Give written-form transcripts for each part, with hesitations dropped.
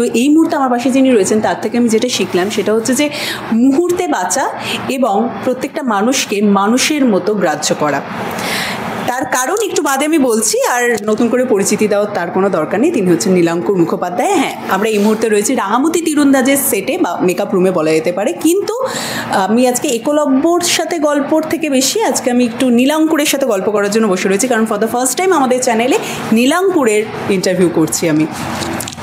তো এই মুহূর্তে আমার পাশে যিনি রয়েছেন তার থেকে আমি যেটা শিখলাম সেটা হচ্ছে যে মুহূর্তে বাঁচা এবং প্রত্যেকটা মানুষকে মানুষের মতো গ্রাহ্য করা। তার কারণ একটু বাদে আমি বলছি, আর নতুন করে পরিচিতি দেওয়ার তার কোনো দরকার নেই। তিনি হচ্ছেন নীলাঙ্কুর মুখোপাধ্যায়। হ্যাঁ, আমরা এই মুহূর্তে রয়েছি রাঙামতি তীরন্দাজের সেটে বা মেকআপ রুমে বলা যেতে পারে, কিন্তু আমি আজকে একলব্যর সাথে গল্পর থেকে বেশি আজকে আমি একটু নীলাঙ্কুরের সাথে গল্প করার জন্য বসে রয়েছি, কারণ ফর দ্য ফার্স্ট টাইম আমাদের চ্যানেলে নীলাঙ্কুরের ইন্টারভিউ করছি আমি।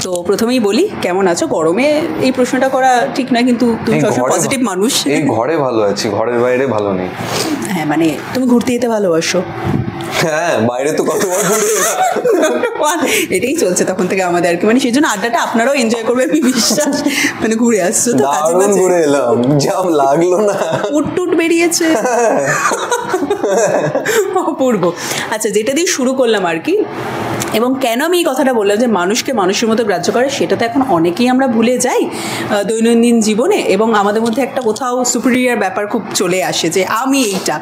তো প্রথমেই বলি, কেমন আছো? গরমে এই প্রশ্নটা করা ঠিক নয়, কিন্তু তুমি সবসময় পজিটিভ মানুষ। এই ঘরে ভালো আছি, ঘরের বাইরে ভালো নেই। হ্যাঁ, মানে তুমি ঘুরতে যেতে ভালোবাসো। হ্যাঁ, বাইরে তো কতবার ঘুরে এটাই চলছে তখন থেকে আমাদের আর কি, মানে সেই জন্য আড্ডাটা আপনারাও এনজয় করবে আমি বিশ্বাস। মানে ঘুরে আসছো তো, দারুণ ঘুরে এলাম, জাম লাগলো না, উট বেরিয়েছে, অপূর্ব। আচ্ছা, যেটা দিয়ে শুরু করলাম আর কি, এবং কেন আমি এই কথাটা বললাম যে মানুষকে মানুষের মতো গ্রাহ্য করে, সেটা তো এখন অনেকেই আমরা ভুলে যাই দৈনন্দিন জীবনে, এবং আমাদের মধ্যে একটা কোথাও সুপিরিয়ার ব্যাপার খুব চলে আসে যে আমি এইটা।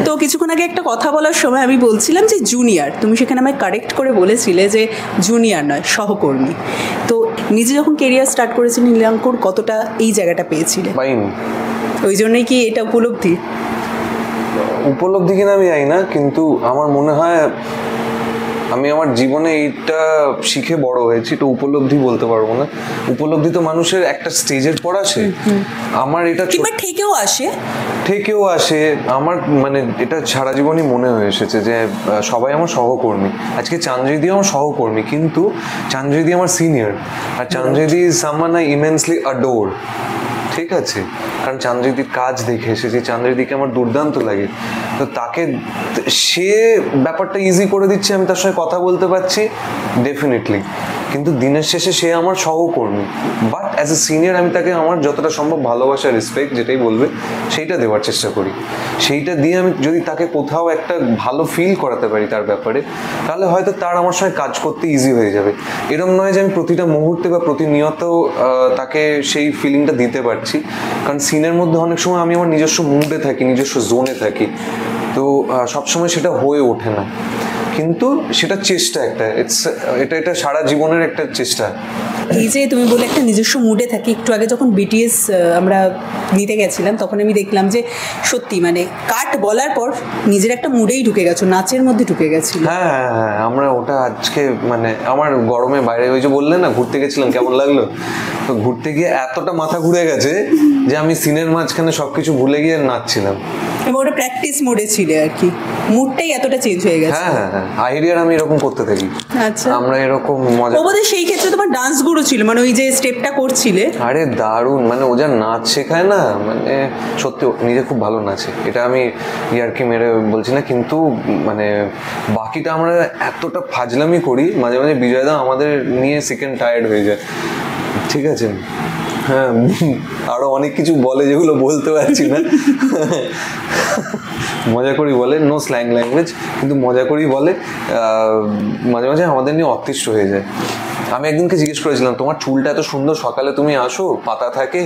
তো কিছুক্ষণ আগে একটা কথা বলার সময় আমি বলছিলাম যে জুনিয়র, তুমি সেখানে আমায় কারেক্ট করে বলেছিলে যে জুনিয়র নয়, সহকর্মী। তো নিজে যখন কেরিয়ার স্টার্ট করেছিলে নীলাঙ্কুর, কতটা এই জায়গাটা পেয়েছিলে? ওই জন্যই কি এটা উপলব্ধি কিনা আমি জানি না, কিন্তু আমার মনে হয় আমি আমার জীবনে এইটা শিখে বড় হয়েছি। তো উপলব্ধি বলতে পারবো না, উপলব্ধি তো মানুষের একটা স্টেজের পর আসে। আমার এটা ঠেকেও আসে আমার, মানে এটা সারা জীবনই মনে হয়ে এসেছে যে সবাই আমার সহকর্মী। আজকে চান্দ্রিদি আমার সহকর্মী, কিন্তু চান্দ্রিদি আমার সিনিয়র, আর চান্দ্রিদি is someone I immensely adore. ঠিক আছে, কারণ চান্দ্রিদির কাজ দেখে এসেছি, চান্দ্রিদিকে আমার দুর্দান্ত লাগে। তো তাকে, সে ব্যাপারটা ইজি করে দিচ্ছে, আমি তার সঙ্গে কথা বলতে পারছি ডেফিনেটলি, কিন্তু দিনের শেষে সে আমার সহকর্মী। বাট অ্যাজ এ সিনিয়র আমি তাকে আমার যতটা সম্ভব ভালোবাসা, রেসপেক্ট যেটাই বলবে সেইটা দেওয়ার চেষ্টা করি। সেইটা দিয়ে আমি যদি তাকে কোথাও একটা ভালো ফিল করাতে পারি তার ব্যাপারে, তাহলে হয়তো তার আমার সঙ্গে কাজ করতে ইজি হয়ে যাবে। এরকম নয় যে আমি প্রতিটা মুহূর্তে বা প্রতিনিয়ত তাকে সেই ফিলিংটা দিতে পারছি, কারণ সিনের মধ্যে অনেক সময় আমি আমার নিজস্ব মুডে থাকি, নিজস্ব জোনে থাকি, তো সবসময় সেটা হয়ে ওঠে না। কিন্তু সেটা চেষ্টা একটা, এটা সারা জীবনের একটা চেষ্টা। এই যে তুমি বলে একটা নিজস্ব মুডে থাকি, একটু আগে যখন বিটিএস আমরা নিতে গেছিলাম তখন আমি দেখলাম যে সত্যি মানে কাট বলার পর নিজের একটা মুডেই ঢুকে গেছো, নাচের মধ্যে ঢুকে গেছিল। হ্যাঁ, আমরা ওটা আজকে মানে আমার গরমে বাইরে, ওই যে বললে না ঘুরতে গেছিলাম কেমন লাগলো, তো ঘুরতে গিয়ে এতটা মাথা ঘুরে গেছে যে আমি সিনের মাঝখানে সবকিছু ভুলে গিয়ে নাচছিলাম। এবং ওটা প্র্যাকটিস মোডে ছিল আর কি, মুডটাই এতটা চেঞ্জ হয়ে গেছে। হ্যাঁ, আইডিয়ার আমি এরকম করতে থাকি। আচ্ছা, আমরা এরকম মজা। ওদের সেই ক্ষেত্রে তোমার ডান্স গুরু ছিল, মানে ওই যে স্টেপটা করছিলে, আরে দারুণ, মানে ও যা নাচ শেখায় না, মানে সত্যি নিজে খুব ভালো নাচে, এটা আমি ইয়ার্কি মেরে বলছি না, কিন্তু মানে বাকিটা আমরা এতটা ফাজলামি করি মাঝে মাঝে, বিজয়দা আমাদের নিয়ে সেকেন্ড টায়ার্ড হয়ে যায়। ঠিক আছে, হ্যাঁ, আরো অনেক কিছু বলে যেগুলো বলতে পারছি না, মজা করি বলে, নো স্ল্যাং ল্যাঙ্গুয়েজ, কিন্তু মজা করি বলে, মাঝে মাঝে আমাদের নিয়ে অতিষ্ঠ হয়ে যায়। আমি একদিনকে জিজ্ঞেস করেছিলাম, তোমার চুলটা এত সুন্দর, সকালে তুমি আসো পাতা থাকে,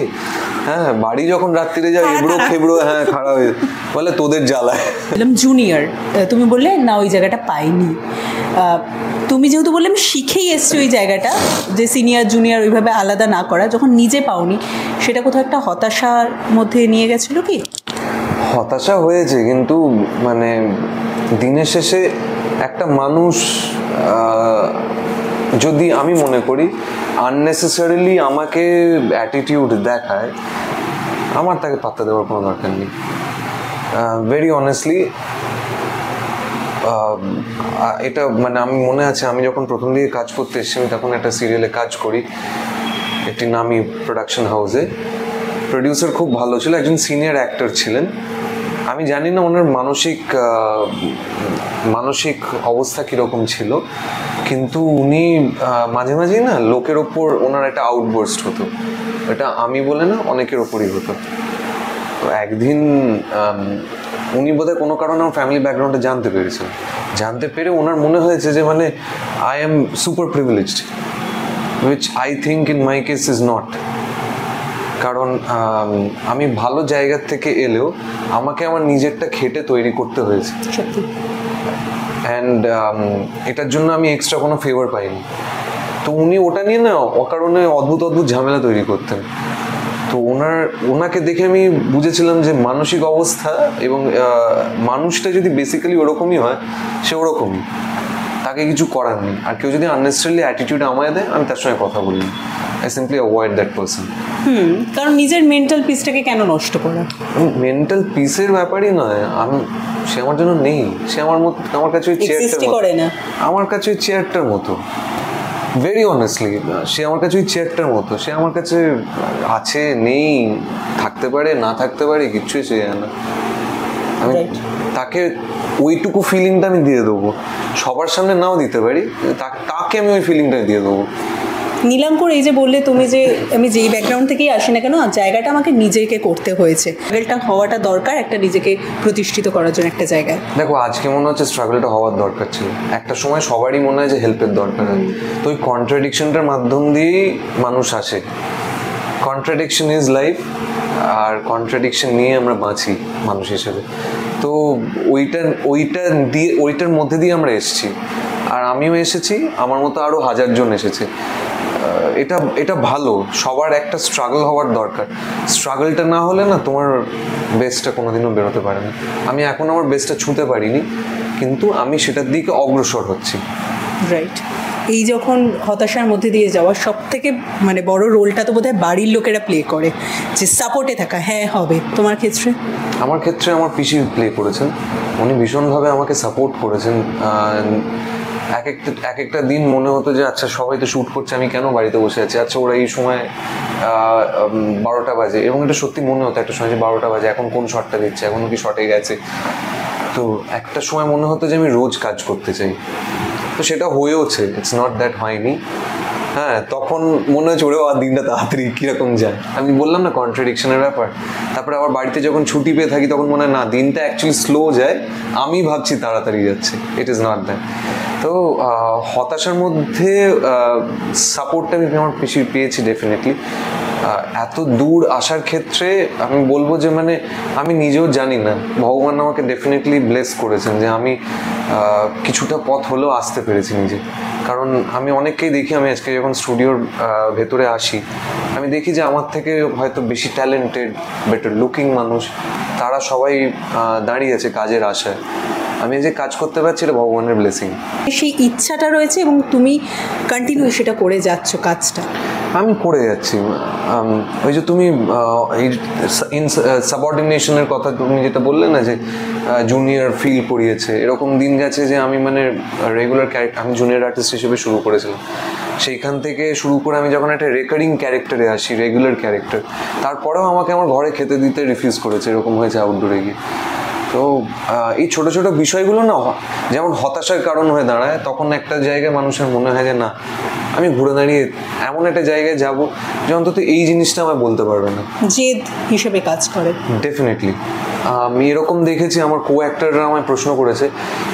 হ্যাঁ, বাড়ি যখন রাত্রিরে যাও এবড়ো খেবড়ো, হ্যাঁ, খারাপ হয়ে বলে তোদের জ্বালায়। জুনিয়র তুমি বললে না ওই জায়গাটা পাইনি, তুমি যেহেতু বললে আমি শিখেই এসছি ওই জায়গাটা, যে সিনিয়র জুনিয়র ওইভাবে আলাদা না করা, যখন নিজে পাওনি সেটা কোথাও একটা হতাশার মধ্যে নিয়ে গেছিলো কি? হতাশা হয়েছে, কিন্তু মানে দিনের শেষে একটা মানুষ যদি, আমি মনে করি আননেসেসারিলি আমাকে অ্যাটিটিউড দেখায়, আমার তাকে পাত্তা দেওয়ার কোনো দরকার নেই। ভেরি অনেস্টলি এটা মানে আমি মনে আছে, আমি যখন প্রথম দিকে কাজ করতে এসেছি, আমি তখন একটা সিরিয়ালে কাজ করি, একটি নামি প্রোডাকশন হাউসে। প্রডিউসার খুব ভালো ছিল, একজন সিনিয়র অ্যাক্টর ছিলেন। আমি জানি না ওনার মানসিক অবস্থা কীরকম ছিল, কিন্তু উনি মাঝে মাঝেই না লোকের ওপর ওনার একটা আউটবার্স্ট হতো, এটা আমি বলে না, অনেকের ওপরই হতো। তো একদিন উনি বোধহয় কোনো কারণে আমার ফ্যামিলি ব্যাকগ্রাউন্ডে জানতে পেরে ওনার মনে হয়েছে যে মানে I M super privileged, which I think in my case is not. কারণ আমি ভালো জায়গার থেকে এলেও আমাকে আমার নিজেরটা খেটে তৈরি করতে হয়েছে, অ্যান্ড এটার জন্য আমি এক্সট্রা কোনো ফেভার পাইনি। তো উনি ওটা নিয়ে না অকারণে অদ্ভুত অদ্ভুত ঝামেলা তৈরি করতেন। তো ওনাকে দেখে আমি বুঝেছিলাম যে মানসিক অবস্থা এবং মানুষটা যদি বেসিক্যালি ওরকমই হয়, সে ওরকমই, তাকে কিছু করার নেই। আর কেউ যদি আননেসেসারিলি অ্যাটিটিউড আমায় দেয়, আমি তার সঙ্গে কথা বলি, I simply avoid that person. কারণ নিজের মেন্টাল পিসটাকে কেন নষ্ট করা? মেন্টাল পিসের ব্যাপারই নয়, সে আমার জন্য নেই, সে আমার কাছে ওই চেয়ারটার মতো, আমার কাছে ওই চেয়ারটার মতো, ভেরি অনেস্টলি সে আমার কাছে ওই চেয়ারটার মতো, সে আমার কাছে আছে, নেই, থাকতে পারে, না থাকতে পারে, কিচ্ছুই সে জানে না। আমি তাকে ওইটুকু ফিলিংটা আমি দিয়ে দেবো, সবার সামনে নাও দিতে পারি, তাকে আমি ওই ফিলিংটা দিয়ে দেবো। নীলাঙ্কুর, এই যে বললে তুমি যে আমি যেই ব্যাকগ্রাউন্ড থেকেই আসি না কেন, জায়গাটা আমাকে নিজেকে করতে হয়েছে, স্ট্রাগলটা হওয়াটা দরকার একটা নিজেকে প্রতিষ্ঠিত করার জন্য একটা জায়গায়। দেখো আজকে মনে হচ্ছে স্ট্রাগলটা হওয়ার দরকার ছিল, একটা সময় সবারই মনে হয় যে হেল্পের দরকার হয়। তো ওই কন্ট্রাডিকশনটার মাধ্যম দিয়েই মানুষ আসে। কন্ট্রাডিকশন ইজ লাইফ, আর কন্ট্রাডিকশন নিয়ে আমরা বাঁচি মানুষ হিসেবে। তো ওইটার মধ্যে দিয়ে আমরা এসেছি, আর আমিও এসেছি, আমার মতো আরও 1000 জন এসেছে। এটা ভালো, সবার একটা স্ট্রাগল হওয়ার দরকার। স্ট্রাগলটা না হলে না তোমার বেস্টটা কোনোদিনও বেরোতে পারে না। আমি এখন আমার বেস্টটা ছুঁতে পারিনি, কিন্তু আমি সেটার দিকে অগ্রসর হচ্ছি। রাইট। এই যখন হতাশার মধ্যে দিয়ে যাওয়ার সব থেকে মানে বড় রোলটা তো বোধহয় বাড়ির লোকেরা প্লে করে, যে সাপোর্টে থাকা, হ্যাঁ হবে। তোমার ক্ষেত্রে? আমার ক্ষেত্রে আমার পিসি প্লে করেছেন, উনি ভীষণভাবে আমাকে সাপোর্ট করেছেন। এক একটা দিন মনে হতো যে আচ্ছা সবাই তো শ্যুট করছে, আমি কেন বাড়িতে বসে আছি, আচ্ছা ওরা এই সময় 12টা বাজে, এবং এটা সত্যি মনে হতো একটা সময় যে 12টা বাজে, এখন কোন শটটা দিচ্ছে, এখনও কি শটে গেছে। তো একটা সময় মনে হতো যে আমি রোজ কাজ করতে চাই, তো সেটা হয়েওছে, ইটস নট দ্যাট হয়নি। হ্যাঁ, তখন মনে হচ্ছে ওরেও আর দিনটা তাড়াতাড়ি কীরকম যায়। আমি বললাম না কন্ট্রাডিকশনের ব্যাপার। তারপরে আবার বাড়িতে যখন ছুটি পেয়ে থাকি তখন মনে হয় না, দিনটা অ্যাকচুয়ালি স্লো যায়, আমি ভাবছি তাড়াতাড়ি যাচ্ছে, ইট ইজ নট দ্যাট। তো হতাশার মধ্যে সাপোর্টটা আমি আমার পিসির পেয়েছি ডেফিনেটলি। এত দূর আসার ক্ষেত্রে আমি বলবো যে মানে আমি নিজেও জানি না, ভগবান আমাকে ডেফিনেটলি ব্লেস করেছেন যে আমি কিছুটা পথ হলেও আসতে পেরেছি নিজে। কারণ আমি অনেককেই দেখি, আমি আজকে যখন স্টুডিওর ভেতরে আসি, আমি দেখি যে আমার থেকে হয়তো বেশি ট্যালেন্টেড, বেটার লুকিং মানুষ, তারা সবাই দাঁড়িয়ে আছে কাজের আশায়। আমি যে কাজ করতে পারছি, এটা ভগবানের ব্লেসিং। সেই ইচ্ছাটা রয়েছে এবং তুমি কন্টিনিউ সেটা করে যাচ্ছ, কাজটা আমি করে যাচ্ছি। ওই যে তুমি সাবঅর্ডিনেশনের কথা তুমি যেটা বললে না, যে জুনিয়র ফিল করিয়েছে, এরকম দিন গেছে যে আমি মানে রেগুলার আমি জুনিয়র আর্টিস্ট হিসেবে শুরু করেছিলাম, সেইখান থেকে শুরু করে আমি যখন একটা রেকারিং ক্যারেক্টারে আসি, রেগুলার ক্যারেক্টার, তারপরেও আমাকে আমার ঘরে খেতে দিতে রিফিউজ করেছে, এরকম হয়েছে আউটডোরে গিয়ে। তো এই ছোটো ছোটো বিষয়গুলো না যেমন হতাশার কারণ হয়ে দাঁড়ায়, তখন একটা জায়গায় মানুষের মনে হয় যে না, আমি ঘুরে দাঁড়িয়ে এমন একটা জায়গায় যাব যে অন্তত এই জিনিসটা আমায় বলতে পারবে না, জেদ হিসেবে কাজ করে। ডেফিনেটলি আমি এরকম দেখেছি, আমার কো অ্যাক্টররা আমায় প্রশ্ন করেছে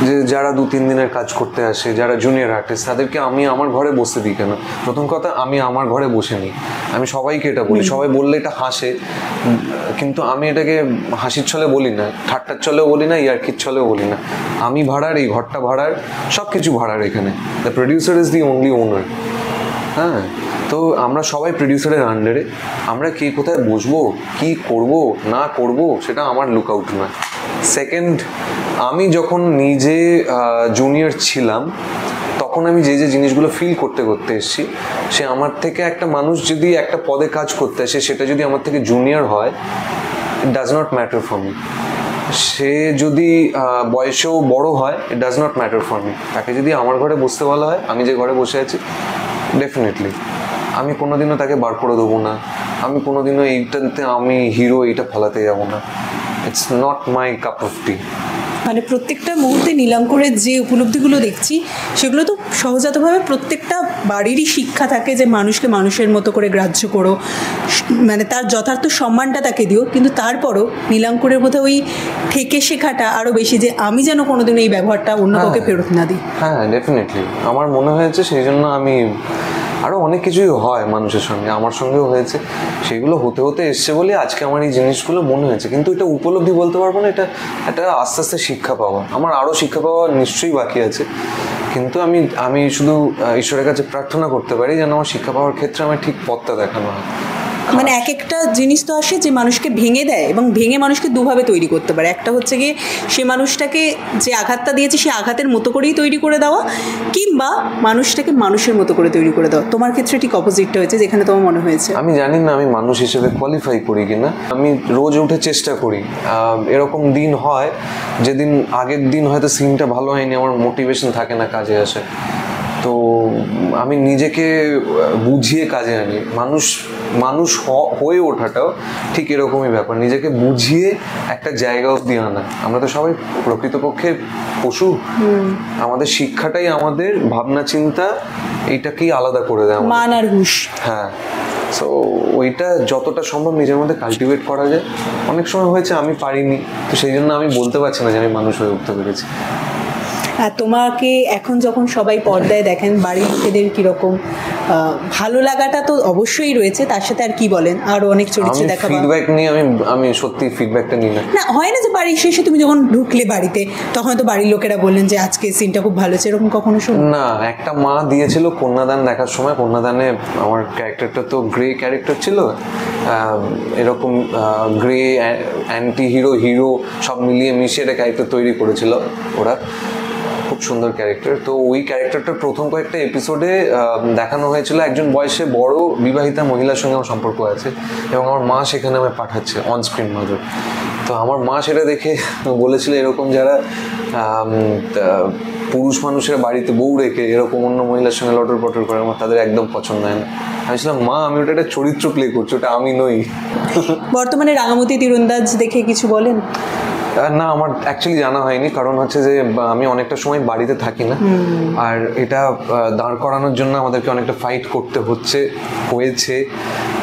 যে যারা 2-3 দিনের কাজ করতে আসে, যারা জুনিয়র আর্টিস্ট, তাদেরকে আমি আমার ঘরে বসতে দিই কেন? প্রথম কথা, আমি আমার ঘরে বসে নিই, আমি সবাইকে এটা বলি, সবাই বললে এটা হাসে, কিন্তু আমি এটাকে হাসির ছলে বলি না, ঠাট্টার ছলেও বলি না, ইয়ার্কির ছলেও বলি না। আমি ভাড়ার, এই ঘরটা ভাড়ার, সব কিছু ভাড়ার এখানে, the producer is the only owner. হ্যাঁ, তো আমরা সবাই প্রডিউসারের আন্ডারে, আমরা কে কোথায় বসবো, কি করব না করব, সেটা আমার লুক আউট নয়। সেকেন্ড, আমি যখন নিজে জুনিয়র ছিলাম, তখন আমি যে যে জিনিসগুলো ফিল করতে করতে এসেছি, সে আমার থেকে একটা মানুষ যদি একটা পদে কাজ করতে আসে, সেটা যদি আমার থেকে জুনিয়র হয়, it does not matter for me. সে যদি বয়সেও বড় হয়, it does not matter for me. তাকে যদি আমার ঘরে বসতে বলা হয়, আমি যে ঘরে বসে আছি, ডেফিনেটলি আমি কোনোদিনও তাকে বার করে দেবো না, আমি কোনোদিনও এইটাতে আমি হিরো এইটা ফলাতে যাবো না। It's not my cup of tea. মানে প্রত্যেকটা মুহূর্তে নীলাঙ্কুরের যে উপলব্ধিগুলো দেখছি, সেগুলো তো সহজাতভাবে প্রত্যেকটা বাড়িরই শিক্ষা থাকে যে মানুষকে মানুষের মতো করে গ্রাহ্য করো, মানে তার যথার্থ সম্মানটা তাকে দিও, কিন্তু তারপরও নীলাঙ্কুরের মধ্যে ওই থেকে শেখাটা আরও বেশি, যে আমি যেন কোনোদিন এই ব্যবহারটা অন্য কাউকে ফেরত না দিই। হ্যাঁ, ডেফিনেটলি আমার মনে হয়েছে, সেই জন্য আমি আরও অনেক কিছুই হয় মানুষের সঙ্গে, আমার সঙ্গেও হয়েছে, সেগুলো হতে হতে এসছে বলে আজকে আমার এই জিনিসগুলো মনে হয়েছে। কিন্তু এটা উপলব্ধি বলতে পারবো না, এটা আস্তে আস্তে শিক্ষা পাওয়া। আমার আরও শিক্ষা পাওয়া নিশ্চয়ই বাকি আছে, কিন্তু আমি শুধু ঈশ্বরের কাছে প্রার্থনা করতে পারি যেন আমার শিক্ষা পাওয়ার ক্ষেত্রে আমার ঠিক পথটা দেখানো হয়। মানে এক একটা জিনিস তো আসে যে মানুষকে ভেঙে দেয় এবং ভেঙে মানুষকে দুভাবে তৈরি করতে পারে। একটা হচ্ছে গিয়ে সে মানুষটাকে যে আঘাতটা দিয়েছে সে আঘাতের মতো করেই তৈরি করে দেওয়া, কিংবা মানুষটাকে মানুষের মতো করে তৈরি করে দেওয়া। তোমার ক্ষেত্রে ঠিক অপোজিটটা হয়েছে, যেখানে তোমার মনে হয়েছে। আমি জানি না আমি মানুষ হিসেবে কোয়ালিফাই করি কিনা। আমি রোজ উঠে চেষ্টা করি। এরকম দিন হয় যেদিন আগের দিন হয়তো সিনটা ভালো হয়নি, আমার মোটিভেশন থাকে না কাজে আসে, তো আমি নিজেকে বুঝিয়ে কাজে আনি। মানুষ হয়ে ওঠাটাও ঠিক এরকমই ব্যাপার, নিজেকে বুঝিয়ে একটা জায়গা অবধি আনা। আমরা তো সবাই প্রকৃতপক্ষে পশু, আমাদের শিক্ষাটাই আমাদের ভাবনা চিন্তা এইটাকেই আলাদা করে দেয়, মান আর হুঁশ। হ্যাঁ, সো ওইটা যতটা সম্ভব নিজের মধ্যে কাল্টিভেট করা যায়। অনেক সময় হয়েছে আমি পারিনি, তো সেই জন্য আমি বলতে পারছি না যে আমি মানুষ হয়ে উঠতে পেরেছি। আর তোমাকে এখন যখন সবাই পর্দায় দেখেন, বাড়ির লোকেদের কিরকম ভালো লাগাটা তো অবশ্যই রয়েছে, তার সাথে আর কি বলেন আরো অনেক চরিত্র দেখা ফিডব্যাক নিয়ে আমি সত্যি ফিডব্যাকটা নিই না। হয় না যে বাড়ি শেষে তুমি যখন ঢুকলে বাড়িতে তখন তো বাড়ির লোকেরা বললেন যে আজকে সিনটা খুব ভালো, এরকম কখনো শুনো? না, একটা মা দিয়েছিল কন্যাদান দেখার সময়। কন্যাদানে আমার ক্যারেক্টারটা তো গ্রে ক্যারেক্টার ছিল, এরকম গ্রে অ্যান্টি হিরো হিরো সব মিলিয়ে মিশিয়ে একটা ক্যারেক্টার তৈরি করেছিল ওরা। খুব সুন্দর ক্যারেক্টার। তো ওই ক্যারেক্টারটার প্রথম কয়েকটা এপিসোডে দেখানো হয়েছিল একজন বয়সে বড় বিবাহিতা মহিলার সঙ্গে আমার সম্পর্ক আছে এবং আমার মা সেখানে আমায় পাঠাচ্ছে অন স্ক্রিন মাদার। তো আমার মা সেটা দেখে বলেছিল এরকম যারা পুরুষ মানুষের বাড়িতে বউ রেখে এরকম অন্য মহিলার সঙ্গে লটর পটর করে আমার তাদের একদম পছন্দ হয় না। আমি ছিলাম মা, আমি ওটা একটা চরিত্র প্লে করছি, ওটা আমি নই। বর্তমানে রাঙামতি তীরন্দাজ দেখে কিছু বলেন? না, আমার অ্যাকচুয়ালি জানা হয়নি, কারণ হচ্ছে যে আমি অনেকটা সময় বাড়িতে থাকি না, আর এটা দাঁড় করানোর জন্য আমাদেরকে অনেকটা ফাইট করতে হয়েছে,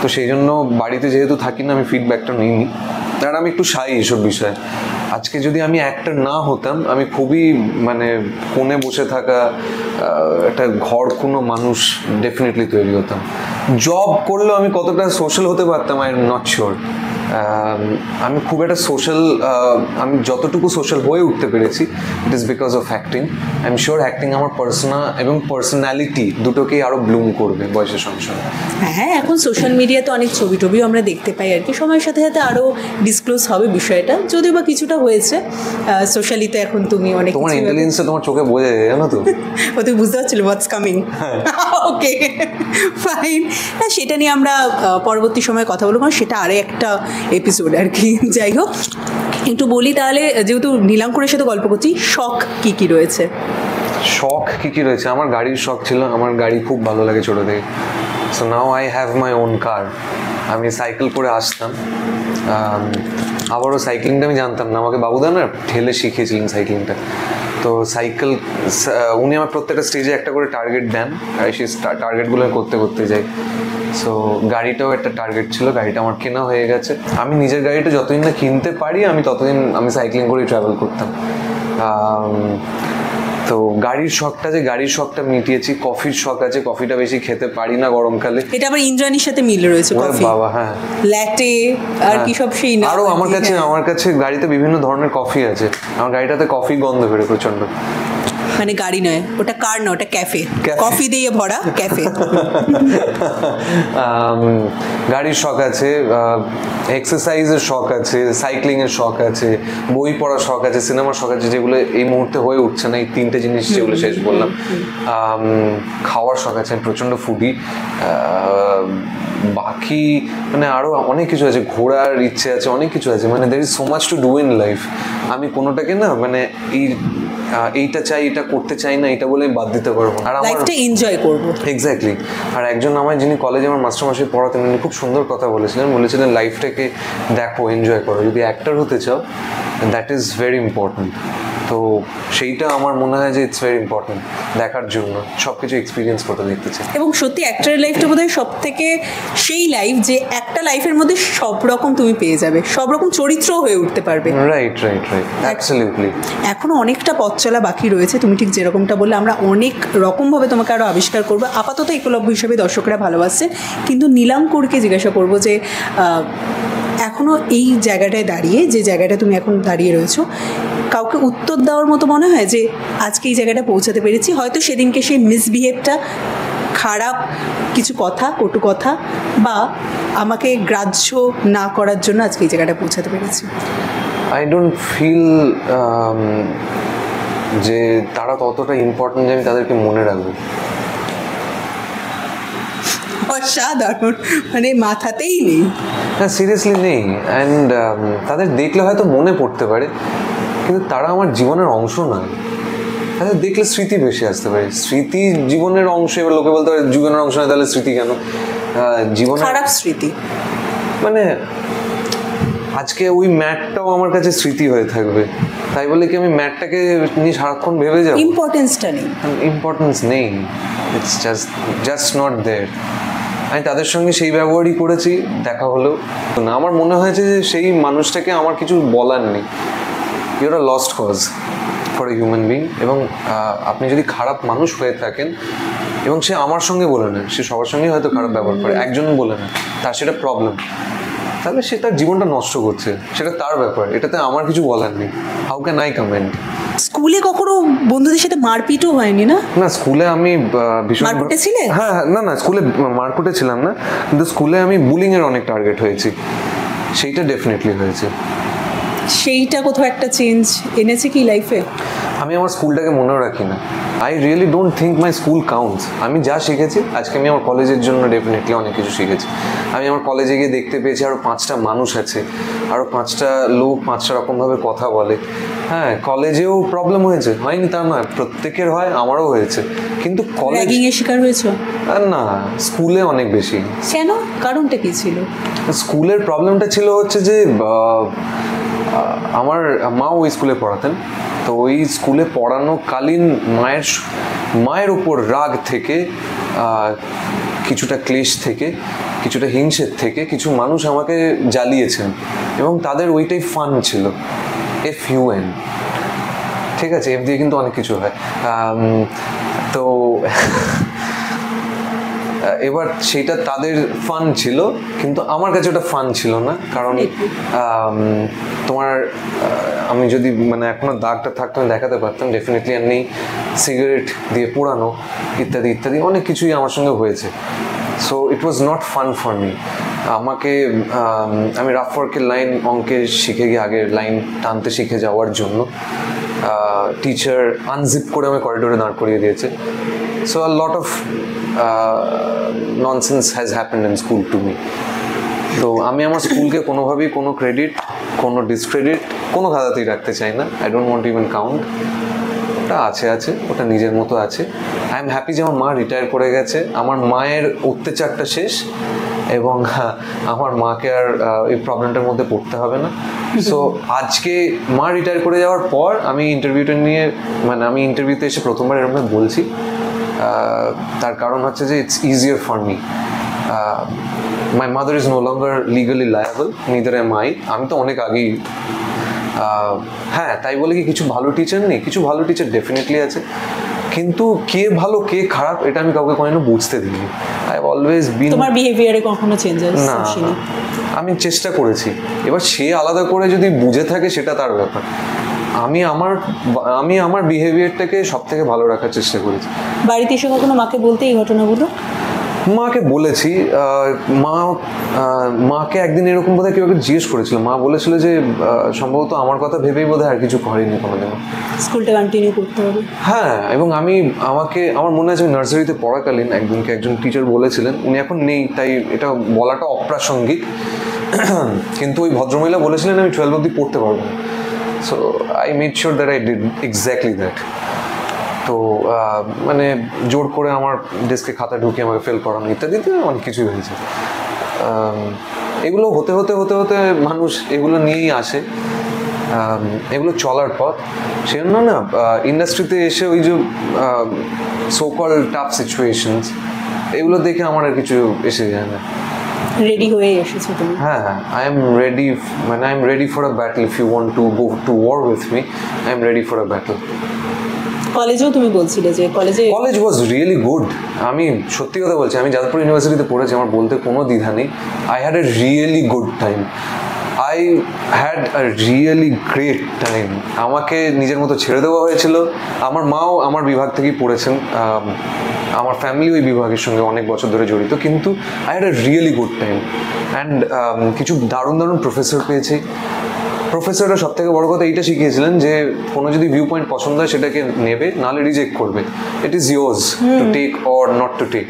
তো সেই জন্য বাড়িতে যেহেতু থাকি না আমি ফিডব্যাকটা নিইনি। আর আমি একটু শাই এইসব বিষয়ে। আজকে যদি আমি অ্যাক্টর না হতাম, আমি খুবই মানে কোণে বসে থাকা একটা ঘর কোনো মানুষ ডেফিনেটলি তৈরি হতাম। জব করলেও আমি কতটা সোশ্যাল হতে পারতাম আই এম নট শিওর। আমি খুব একটা সোশ্যাল, আমি যতটুকু সোশ্যাল হয়ে উঠতে পেরেছি it is because of acting. I am sure acting আমার পার্সোনা এবং পার্সোনালিটি দুটোকেই আরও ব্লুম করবে বয়সের সঙ্গে সঙ্গে। হ্যাঁ, এখন সোশ্যাল মিডিয়াতে অনেক ছবিও আমরা দেখতে পাই আর কি, সময়ের সাথে সাথে আরও ডিসক্লোজ হবে বিষয়টা, যদিও বা কিছুটা হয়েছে সোশ্যালিতে। এখন তুমি অনেক তোমার ইন্টেলিজেন্সে তোমার চোখে বোঝা যায়, জানো তো। ও তুই বুঝতে পারছিল হোয়াটস কামিং। ওকে, ফাইন। না, সেটা নিয়ে আমরা পরবর্তী সময়ে কথা বলবো, কারণ সেটা আরে একটা এপিসোড আর কি। যাই হোক, একটু বলি তাহলে, যেহেতু নীলাঙ্কুরের সাথে গল্প করছি, শখ কি কি রয়েছে? শখ কি কি রয়েছে? আমার গাড়ির শখ ছিল, আমার গাড়ি খুব ভালো লাগে ছোটো থেকে। So now I have my own কার। আমি সাইকেল করে আসতাম, আবারও সাইক্লিংটা আমি জানতাম না, আমাকে বাবুদা না ঠেলে শিখিয়েছিলেন সাইক্লিংটা। তো সাইকেল উনি আমার প্রত্যেকটা স্টেজে একটা করে টার্গেট দেন, আর সেই টার্গেটগুলো করতে করতে যাই। সো গাড়িটাও একটা টার্গেট ছিল, গাড়িটা আমার কেনা হয়ে গেছে। আমি নিজের গাড়িটা যতদিন না কিনতে পারি আমি ততদিন আমি সাইক্লিং করেই ট্রাভেল করতাম। তো গাড়ির শখটা মিটিয়েছি। কফির শখ আছে, কফিটা বেশি খেতে পারি না গরমকালে। এটা আবার ইন্দ্রাণীর সাথে মিলে রয়েছে কফি। বাবা, হ্যাঁ, ল্যাটে আর কি সব সেই না। আরো আমার কাছে গাড়িতে বিভিন্ন ধরনের কফি আছে। আমার গাড়িটাতে কফি গন্ধ বেরোয় প্রচন্ড। মানে গাড়ি নয় ওটা, কার না ওটা, ক্যাফে, কফি দিয়ে ভরা ক্যাফে। গাড়ির শখ আছে, এক্সারসাইজের শখ আছে, সাইক্লিংয়ের শখ আছে, বই পড়ার শখ আছে, সিনেমার শখ আছে, যেগুলো এই মুহূর্তে হয়ে উঠছে না। এই তিনটে জিনিস যেগুলো শেষ বললাম। খাওয়ার শখ আছে, প্রচণ্ড ফুডি। বাকি মানে আরও অনেক কিছু আছে, ঘোরার ইচ্ছে আছে, অনেক কিছু আছে। মানে there is so much to do in life. আমি কোনোটাকে না মানে এইটা চাই, এটা করতে চাই না, এটা বলে বাদ দিতে পারবো। আর আমার লাইফটা এনজয় করবো। এক্স্যাক্টলি। আর একজন আমার যিনি কলেজে আমার মাস্টারমশাই পড়াতেন, উনি খুব সুন্দর কথা বলেছিলেন লাইফটাকে দেখো, এনজয় করো। যদি অ্যাক্টর হতে চাও দ্যাট ইজ ভেরি ইম্পর্টেন্ট। তো সেইটা আমার মনে হয় যে ইটস ভেরি ইম্পর্টেন্ট দেখার জন্য, সব কিছু এক্সপিরিয়েন্স করতে দেখতে চাই। এবং সত্যি অ্যাক্টরের লাইফটা বোধহয় সব থেকে সেই লাইফ যে একটা লাইফের মধ্যে সব রকম তুমি পেয়ে যাবে, সব রকম চরিত্র হয়ে উঠতে পারবে। Right, absolutely. এখনো অনেকটা পথ চলা বাকি রয়েছে, তুমি ঠিক যেরকমটা বললে। আমরা অনেক রকমভাবে তোমাকে আরও আবিষ্কার করবো। আপাতত একলব্য হিসেবে দর্শকরা ভালোবাসছে, কিন্তু নীলাঙ্কুরকে জিজ্ঞাসা করবো যে এখনও এই জায়গাটায় দাঁড়িয়ে, যে জায়গাটা তুমি এখন দাঁড়িয়ে রয়েছো, কাউকে উত্তর দেওয়ার মতো মনে হয় যে আজকে এই জায়গাটা পৌঁছাতে পেরেছি? হয়তো সেদিনকে সেই মিসবিহেভটা, খারাপ কিছু কথা, কটু কথা বা আমাকে গ্রাহ্য না করার জন্য আজকে এই জায়গাটা পৌঁছাতে পেরেছি। আই ডোন্ট ফিল যে তারা ততটা ইম্পর্টেন্ট যে আমি তাদেরকে মনে রাখবো। অসাধারণ, মানে মাথাতেই নেই। হ্যাঁ, সিরিয়াসলি নেই। অ্যান্ড তাদের দেখলে হয়তো মনে পড়তে পারে, কিন্তু তারা আমার জীবনের অংশ নয়। তাদের দেখলে স্মৃতি বেশি আসতে পারে। স্মৃতি জীবনের অংশ। এবার লোকে বলতে পারে জীবনের অংশ নয়, তাহলে স্মৃতি কেন? জীবন খারাপ স্মৃতি মানে আজকে ওই ম্যাটটাও আমার কাছে স্মৃতি হয়ে থাকবে, তাই বলে কি আমি ম্যাটটাকে নিয়ে সারাক্ষণ ভেবে যাবো? ইম্পর্টেন্সটা নেই। ইম্পর্টেন্স নেই, ইটস জাস্ট নট দেয়ার। আমি তাদের সঙ্গে সেই ব্যবহারই করেছি, দেখা হলো না। আমার মনে হয়েছে যে সেই মানুষটাকে আমার কিছু বলার নেই। Your a lost cause for a human being. এবং আপনি যদি খারাপ মানুষ হয়ে থাকেন এবং সে আমার সঙ্গে বলে না, সে সবার সঙ্গেই হয়তো খারাপ ব্যবহার করে, একজন বলে না, তার সেটা প্রবলেম, তাহলে সে তার জীবনটা নষ্ট করছে, সেটা তার ব্যাপার, এটাতে আমার কিছু বলার নেই। How can I comment? স্কুলে কখনো বন্ধুদের সাথে মারপিটও হয়নি? না না, স্কুলে আমি ভীষণ মারকুটে ছিলে? হ্যাঁ, না স্কুলে মারকুটে ছিলাম না, কিন্তু স্কুলে আমি বুলিং এর অনেক টার্গেট হয়েছি, সেইটা ডেফিনেটলি হয়েছে। সেইটা কোথাও একটা চেঞ্জ এনেছে কি লাইফে? আমি আমার স্কুলটাকে মনেও রাখি না। I really don't think my school counts. আমি যা শিখেছি আজকে, আমি আমার কলেজের জন্য ডেফিনেটলি অনেক কিছু শিখেছি। আমি আমার কলেজে গিয়ে দেখতে পেয়েছি আরও 5টা মানুষ আছে, আরও 5টা লোক 5টা রকমভাবে কথা বলে। হ্যাঁ, কলেজেও প্রবলেম হয়েছে, হয়নি তা নয়, প্রত্যেকের হয়, আমারও হয়েছে, কিন্তু র্যাগিংয়ের শিকার হয়েছো? না, স্কুলে অনেক বেশি। কেন? কারণটা কি ছিল? স্কুলের প্রবলেমটা ছিল হচ্ছে যে আমার মা ওই স্কুলে পড়াতেন, তো ওই স্কুলে পড়ানোকালীন মায়ের ওপর রাগ থেকে, কিছুটা ক্লেশ থেকে, কিছুটা হিংসের থেকে কিছু মানুষ আমাকে জ্বালিয়েছেন, এবং তাদের ওইটাই ফান ছিল। FUN, ঠিক আছে? এফ দিয়ে কিন্তু অনেক কিছু হয়। তো এবার সেটা তাদের ফান ছিল, কিন্তু আমার কাছে ওটা ফান ছিল না। কারণ তোমার আমি যদি মানে এখনো দাগটা থাকতো আমি দেখাতে পারতাম ডেফিনেটলি। এমনি সিগারেট দিয়ে পোড়ানো ইত্যাদি ইত্যাদি অনেক কিছুই আমার সঙ্গে হয়েছে। So it was not fun for me. আমাকে আমি রাফ ওয়ার্কের লাইন অঙ্কে শিখে গিয়ে আগের লাইন টানতে শিখে যাওয়ার জন্য টিচার আনজিপ করে আমি করিডোরে দাঁড় করিয়ে দিয়েছে। So a lot of nonsense has happened in school to me. তো আমি আমার স্কুলকে কোনোভাবেই কোনো ক্রেডিট, কোনো ডিসক্রেডিট, কোনো খাতাতেই রাখতে চাই না। I don't want even count. ওটা আছে, ওটা নিজের মতো আছে। আই এম হ্যাপি যে আমার মা রিটায়ার করে গেছে, আমার মায়ের অত্যাচারটা শেষ, এবং আমার মাকে আর এই প্রবলেমটার মধ্যে পড়তে হবে না। সো আজকে মা রিটায়ার করে যাওয়ার পর আমি ইন্টারভিউটা নিয়ে, মানে আমি ইন্টারভিউতে এসে প্রথমবার এরকম বলছি, তার কারণ হচ্ছে যে it's easier for me. My mother is no longer legally liable, neither am I. আমি তো অনেক আগেই, হ্যাঁ, তাই বলে কি কিছু ভালো টিচার নেই? কিছু ভালো টিচার ডেফিনেটলি আছে, কিন্তু কে ভালো কে খারাপ এটা আমি কাউকে কোনোদিনও বুঝতে দিইনি। I always been. তোমার বিহেভিয়ারে কখনো চেঞ্জ আসছে না? আমি চেষ্টা করেছি, এবার সে আলাদা করে যদি বুঝে থাকে সেটা তার ব্যাপার। আমি আমার বিহেভিয়ারটাকে সব থেকে ভালো রাখার চেষ্টা করেছি। বাড়িতে এসে কখনো মাকে বলতে এই ঘটনাগুলো? মাকে বলেছি। মাকে একদিন এরকম বোধহয় কেউ জিজ্ঞেস করেছিল, মা বলেছিল যে সম্ভবত আমার কথা ভেবেই বোধহয় আর কিছু করেনি কোনোদিনও, স্কুলটা কন্টিনিউ করতে হবে। হ্যাঁ, এবং আমার মনে আছে নার্সারিতে পড়াকালীন একজন টিচার বলেছিলেন, উনি এখন নেই তাই এটা বলাটা অপ্রাসঙ্গিক, কিন্তু ওই ভদ্রমহিলা বলেছিলেন আমি 12 অবধি পড়তে পারবো না। So I made sure that I did exactly that. তো মানে জোর করে আমার ডেস্কে খাতা ঢুকিয়ে আমাকে ফেল করানো ইত্যাদিতে অনেক কিছুই হয়েছে। এগুলো হতে হতে হতে হতে মানুষ এগুলো নিয়েই আসে, এগুলো চলার পথ। সেজন্য না ইন্ডাস্ট্রিতে এসে ওই যে সো কল টাফ সিচুয়েশনস এগুলো দেখে আমার আর কিছু এসে যায় না। রেডি হয়ে এসেছো তুমি? হ্যাঁ, আই এম রেডি, মানে I am ready for a battle. If you want to go to war with me, I am ready for a battle. কলেজেও তুমি বলছিলে যে কলেজ ওয়াজ রিয়েলি গুড। আমি সত্যি কথা বলছি, আমি যাদবপুর ইউনিভার্সিটিতে পড়েছি, আমার বলতে কোনো দ্বিধা নেই। I had a really good time. I had a really great time. আমাকে নিজের মতো ছেড়ে দেওয়া হয়েছিল। আমার মাও আমার বিভাগ থেকেই পড়েছেন, আমার ফ্যামিলি ওই বিভাগের সঙ্গে অনেক বছর ধরে জড়িত, কিন্তু I had a really good time. And কিছু দারুণ দারুণ প্রফেসর পেয়েছি। প্রফেসররা সব থেকে বড় কথা এইটা শিখিয়েছিলেন যে কোনো যদি ভিউ পয়েন্ট পছন্দ হয় সেটাকে নেবে, নাহলে রিজেক্ট করবে। It is yours to take or not to take.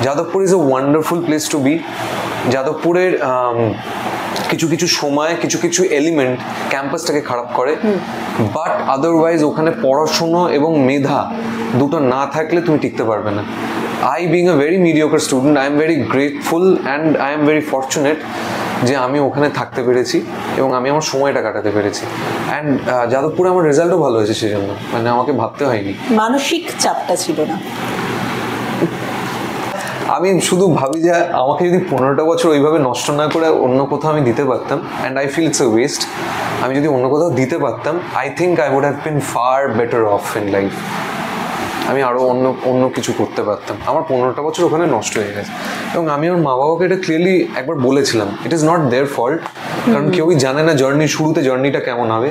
Jadavpur is a wonderful place to be. যাদবপুরের কিছু কিছু সময় কিছু কিছু এলিমেন্ট ক্যাম্পাসটাকে খারাপ করে, বাট আদারওয়াইজ ওখানে পড়াশুনো এবং মেধা দুটো না থাকলে তুমি টিকতে পারবে না। I being a very mediocre student, I am very grateful and I am very fortunate যে আমি ওখানে থাকতে পেরেছি এবং আমি আমার সময়টা কাটাতে পেরেছি। অ্যান্ড যাদবপুরে আমার রেজাল্টও ভালো হয়েছে, সেই জন্য মানে আমাকে ভাবতে হয়নি, মানসিক চাপটা ছিল না। আমি শুধু ভাবি যে আমাকে যদি 15টা বছর ওইভাবে নষ্ট না করে অন্য কোথাও আমি দিতে পারতাম, and I feel it's a waste, আমি যদি অন্য কোথাও দিতে পারতাম, I think I would have been far better off in life. আমি আরও অন্য কিছু করতে পারতাম। আমার 15টা বছর ওখানে নষ্ট হয়ে গেছে এবং আমি আমার মা বাবাকে এটা ক্লিয়ারলি একবার বলেছিলাম, it is not their fault, কারণ কেউই জানে না জার্নির শুরুতে জার্নিটা কেমন হবে।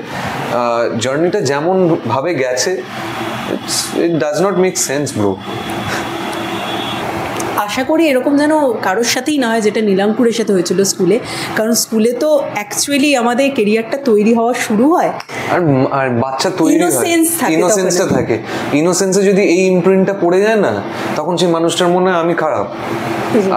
জার্নিটা যেমন ভাবে গেছে, it does not make sense bro. আশা করি এরকম যেন কারোর সাথেই না হয় যেটা নীলাঙ্কুরের সাথে হয়েছিল স্কুলে, কারণ স্কুলে তো অ্যাকচুয়ালি আমাদের কেরিয়ারটা তৈরি হওয়া শুরু হয়, আর বাচ্চা তৈরি হয়, ইনোসেন্সটা থাকে। ইনোসেন্সে যদি এই ইমপ্রিন্টটা পড়ে যায় না, তখন সেই মানুষটার মনে হয় আমি খারাপ,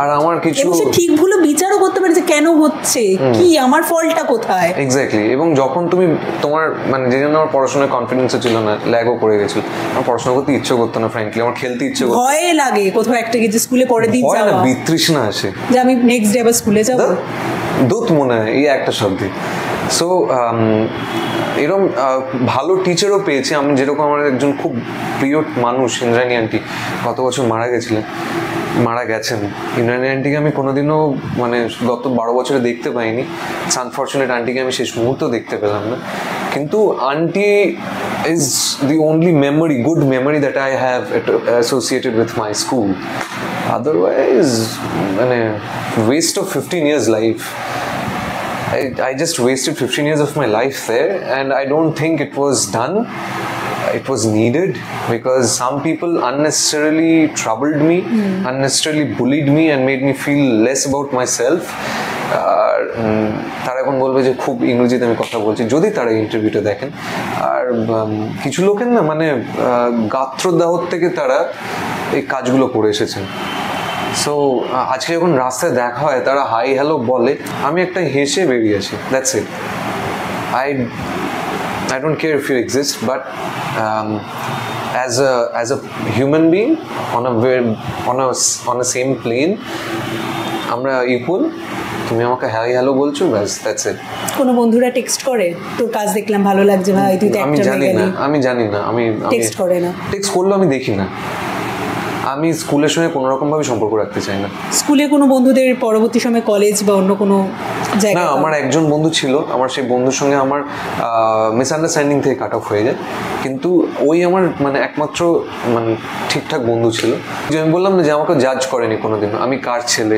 আর আমার কিছু ঠিক ভুল বিচারও করতে পারে যে কেন হচ্ছে, কি আমার ফলটা কোথায়। এক্স্যাক্টলি। এবং যখন তুমি তোমার মানে যে জন্য আমার পড়াশোনায় কনফিডেন্সও ছিল না, ল্যাগও করে গেছিল, আমার পড়াশোনা করতে ইচ্ছে করতো না, ফ্র্যাঙ্কলি আমার খেলতে ইচ্ছে করতো, ভয় লাগে কোথাও একটা কিছু স্কুলে পরের দিন যাওয়া, বিতৃষ্ণা আসে যে আমি নেক্সট ডে আবার স্কুলে যাব, দুধ মনে হয় এই একটা শব্দে। সো এরকম ভালো টিচারও পেয়েছি আমি, যেরকম আমার একজন খুব প্রিয় মানুষ ইন্দ্রাণী আন্টি গত বছর মারা গেছেন। ইন্দ্রাণী আন্টিকে আমি কোনোদিনও মানে গত 12 বছরে দেখতে পাইনি। আনফর্চুনেট, আন্টিকে আমি শেষ মুহূর্ত দেখতে পেলাম না, কিন্তু aunty is the only memory, good memory that I have associated with my school. Otherwise মানে waste of 15 years life. I just wasted 15 years of my life there, and I don't think it was done. It was needed because some people unnecessarily troubled me, unnecessarily bullied me and made me feel less about myself. তারা এখন বলবে যে খুব ইংরেজিতে আমি কথা বলছি, যদি তারা ইন্টারভিউটা দেখেন। আর কিছু লোকের না মানে গাত্রদাহ থেকে তারা এই কাজগুলো করে এসেছেন। সো আজকে যখন রাস্তায় দেখা হয় তারা হাই হ্যালো বলে, আমি একটা হেসে বেরিয়ে আসি, that's it. I don't care if you exist, but as a human being on a same plane, আমরা ইকুয়াল। তুমি আমাকে হাই হ্যালো বলছো, ব্যাস, দ্যাটস ইট। কোনো বন্ধুরা টেক্সট করে তোর কাজ দেখলাম ভালো লাগছে ভাই, তুই তো একটা আমি জানি না, আমি টেক্সট করে না, টেক্সট করলেও আমি দেখি না। আমি স্কুলের সঙ্গে কোনো রকম ভাবে সম্পর্ক রাখতে চাই না। স্কুলে কোনো বন্ধুদের পরবর্তী সময় কলেজ বা অন্য কোনো জায়গায়? না, আমার একজন বন্ধু ছিল, আমার সেই বন্ধুর সঙ্গে আমার মিসআন্ডারস্ট্যান্ডিং থেকে কাট অফ হয়ে যায়, কিন্তু ওই আমার মানে একমাত্র মানে ঠিকঠাক বন্ধু ছিল। যে আমি বললাম না যে আমাকে জাজ করেনি কোনোদিন, আমি কার ছেলে।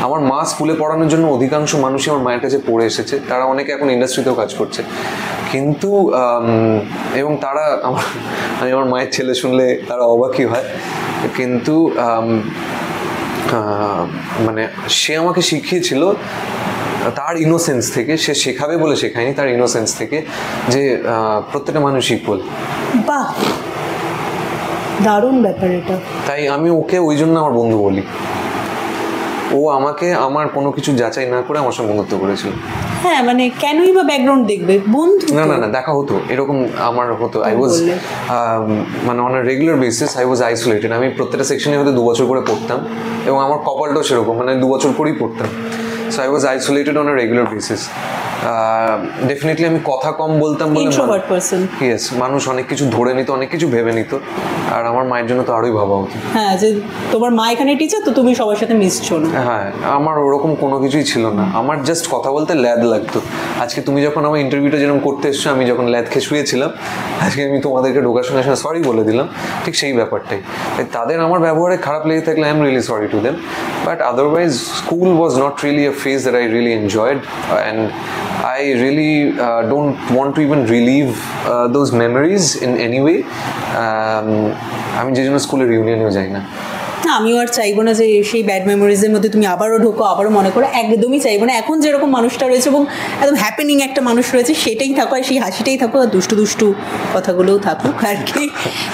আমার মা স্কুলে পড়ানোর জন্য অধিকাংশ মানুষই আমার মায়ের কাছে পড়ে এসেছে, তারা অনেকে এখন ইন্ডাস্ট্রিতেও কাজ করছে, কিন্তু এবং তারা আমি আমার মায়ের ছেলে শুনলে তারা অবাকই হয়, কিন্তু মানে সে আমাকে শিখিয়েছিল তার ইনোসেন্স থেকে, সে শেখাবে বলে শেখায়নি, তার ইনোসেন্স থেকে, যে প্রত্যেকটা মানুষ ইকুয়াল। বাহ, দারুণ ব্যাপার এটা। তাই আমি ওকে ওই জন্য আমার বন্ধু বলি। ও আমাকে আমার কোনো কিছু যাচাই না করে আমার সঙ্গে বন্ধুত্ব করেছিল। হ্যাঁ, মানে কেনই বা ব্যাকগ্রাউন্ড দেখবে, বন্ধু না না না, দেখা হতো, এরকম আমার হতো। আই ওয়াজ মানে on a regular basis I was isolated. আমি প্রত্যেকটা সেকশনে হয়তো 2 বছর করে পড়তাম এবং আমার কপালটাও সেরকম, মানে 2 বছর করেই পড়তাম। So I was isolated on a regular basis. Definitely আমি কথা কম বলতাম বলে ইন্ট্রোভার্ট পারসন। ইয়েস, মানুষ অনেক কিছু ধরে নিত, অনেক কিছু ভেবে নিত, আর আমার মায়ের জন্য তো আরোই ভাবা হতো। হ্যাঁ, যে তোমার মা এখানে টিচার, তো তুমি সবার সাথে মিশছো না। হ্যাঁ, আমার ওরকম কোনো কিছুই ছিল না, আমার জাস্ট কথা বলতে ল্যাদ লাগতো। আজকে তুমি যখন আমার ইন্টারভিউটা যেরকম করতে এসছো, আমি যখন ল্যাদ খেয়ে শুয়েছিলাম, আজকে আমি তোমাদেরকে ঢোকার সঙ্গে সঙ্গে সরি বলে দিলাম, ঠিক সেই ব্যাপারটাই। তাদের আমার ব্যবহারে খারাপ লেগে থাকলে I am really sorry to them, but otherwise school was not really a phase that I really enjoyed, and I really don't want to even relive those memories in any way. আমি যে জন্য স্কুলের রিউনিয়নেও যাই না। আমিও আর চাইবো না যে সেই ব্যাড মেমোরিজের মধ্যে তুমি আবারও ঢোকো, আবারও মনে করো, একদমই চাইবো না। এখন যেরকম মানুষটা রয়েছে এবং একদম হ্যাপেনিং একটা মানুষ রয়েছে, সেটাই থাকো, আর সেই হাসিটাই থাকো, আর দুষ্টু দুষ্টু কথাগুলোও থাকুক আর কি।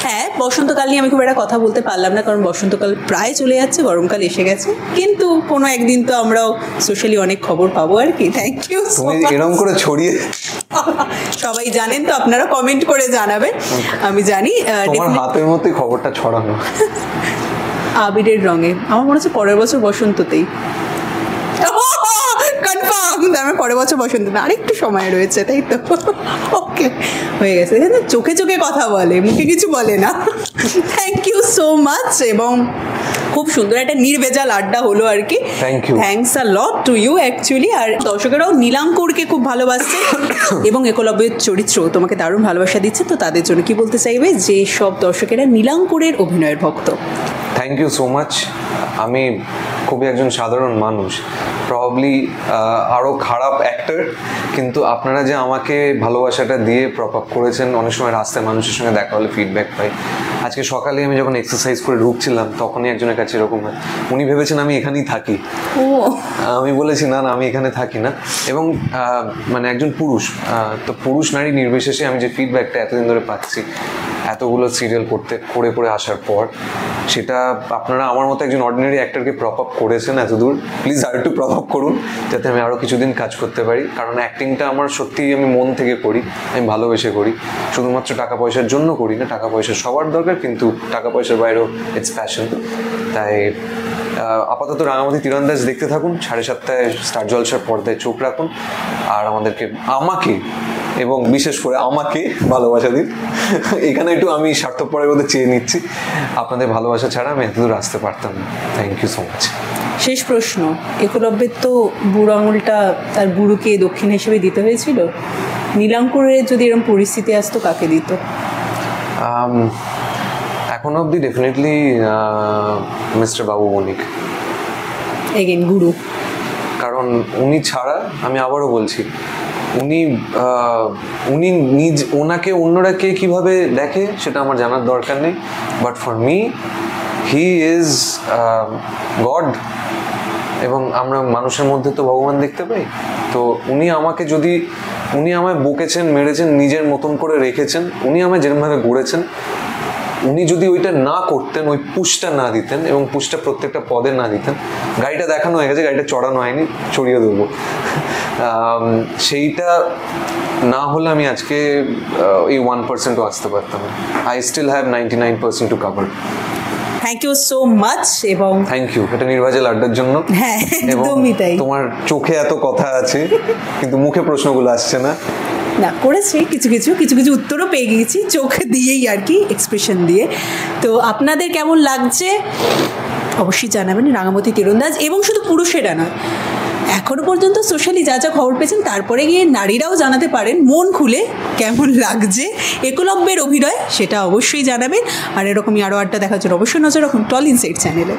হ্যাঁ, বসন্তকাল নিয়ে আমি খুব একটা কথা বলতে পারলাম না, কারণ বসন্তকাল প্রায় চলে যাচ্ছে, গরমকাল এসে গেছে, কিন্তু কোনো একদিন তো আমরাও সোশ্যালি অনেক খবর পাবো আর কি। Thank you. তুমি এরকম করে ছড়িয়ে সবাই জানেন তো, আপনারা কমেন্ট করে জানাবেন, আমি জানি। তোমার হাতের মধ্যে খবরটা ছড়ানো আবিরের রঙে, আমার মনে হচ্ছে পরের বছর বসন্ততেই কনফার্ম, আমার পরের বছর বসন্ত না, আরেকটু সময় রয়েছে, তাই তো? ওকে, হয়ে গেছে। চোখে চোখে কথা বলে, মুখে কিছু বলে না। থ্যাংক ইউ সো মাচ, এবং খুব সুন্দর একটা নির্ভেজাল আড্ডা হলো আর কি। Thank you, thanks a lot to you actually. আর দর্শকেরাও নীলাঙ্কুরকে খুব ভালোবাসছে এবং একলব্যের চরিত্র তোমাকে দারুণ ভালোবাসা দিচ্ছে, তো তাদের জন্য কি বলতে চাইবে যে সব দর্শকেরা নীলাঙ্কুরের অভিনয়ের ভক্ত? Thank you so much. আমি খুবই একজন সাধারণ মানুষ, প্রবাবলি আরও খারাপ অ্যাক্টর, কিন্তু আপনারা যে আমাকে ভালোবাসাটা দিয়ে প্রপ আপ করেছেন, অনেক সময় রাস্তায় মানুষের সঙ্গে দেখা হলে ফিডব্যাক পাই। আজকে সকালে আমি যখন এক্সারসাইজ করে ঢুকছিলাম, তখনই একজনের কাছে এরকম হয়, উনি ভেবেছেন আমি এখানেই থাকি। আমি বলেছি না না, আমি এখানে থাকি না। এবং মানে একজন পুরুষ, তো পুরুষ নারী নির্বিশেষে আমি যে ফিডব্যাকটা এতদিন ধরে পাচ্ছি এতগুলো সিরিয়াল করে আসার পর, সেটা আপনারা আমার মতো একজন অর্ডিনারি অ্যাক্টরকে প্রপ আপ করেছেন এতদূর, প্লিজ আর একটু প্রপ আপ করুন যাতে আমি আরও কিছুদিন কাজ করতে পারি। কারণ অ্যাক্টিংটা আমার সত্যিই আমি মন থেকে করি, আমি ভালোবেসে করি, শুধুমাত্র টাকা পয়সার জন্য করি না। টাকা পয়সা সবার দরকার, কিন্তু টাকা পয়সার বাইরেও ইটস প্যাশন। তাই আপাতত রাঙামাটি তীরন্দাজ দেখতে থাকুন, 7:30 স্টার জলসার পর্দায় চোখ রাখুন, আর আমাকে এবং বিশেষ করে আমাকে ভালোবাসা দিন। এখানে একটু আমি স্বার্থপরের মধ্যে চেয়ে নিচ্ছি, আপনাদের ভালোবাসা ছাড়া আমি এতদূর আসতে পারতাম না। Thank you so much. শেষ প্রশ্ন, একলব্যের তো বুড়ো আঙুলটা তার গুরুকে দক্ষিণ হিসেবে দিতে হয়েছিল, নীলাঙ্কুরের যদি এরকম পরিস্থিতি আসতো কাকে দিত? এখন অবধি ডেফিনেটলি মিস্টার বাবু মনিক, এগেন গুরু। কারণ উনি ছাড়া, আমি আবারও বলছি, উনি ওনাকে অন্যরা কে কীভাবে দেখে সেটা আমার জানার দরকার নেই, but for me he is god, এবং আমরা মানুষের মধ্যে তো ভগবান দেখতে পাই। তো উনি আমায় বকেছেন, মেরেছেন, নিজের মতন করে রেখেছেন, উনি আমায় যেরকমভাবে গড়েছেন, উনি যদি ওইটা না করতেন, ওই পুশটা না দিতেন, এবং পুশটা প্রত্যেকটা পদে না দিতেন, গাড়িটা দেখানো হয়ে গেছে, গাড়িটা চড়ানো হয়নি, চড়িয়ে দেবো, সেইটা না হলে আমি আজকে এই 1%ও আসতে পারতাম না। I still have 99% to cover. Thank you so much, এবং থ্যাংক ইউ এটা নির্বাচল আড্ডার জন্য। হ্যাঁ, একদমই তাই। তোমার চোখে এত কথা আছে কিন্তু মুখে প্রশ্নগুলো আসছে না। না, করেছি কিছু কিছু উত্তরও পেয়ে গিয়েছি চোখ দিয়েই আর কি, এক্সপ্রেশন দিয়ে। তো আপনাদের কেমন লাগছে অবশ্যই জানাবেন। রাঙামাটি তীরন্দাজ, এবং শুধু পুরুষেরা নয়, এখনো পর্যন্ত সোশ্যালি যা যা খবর পেয়েছেন, তারপরে গিয়ে নারীরাও জানাতে পারেন মন খুলে কেমন লাগছে একলব্যের অভিনয়, সেটা অবশ্যই জানাবেন। আর এরকমই আরও আড্ডা দেখার জন্য অবশ্যই নজর রাখুন টল ইনসাইড চ্যানেলে।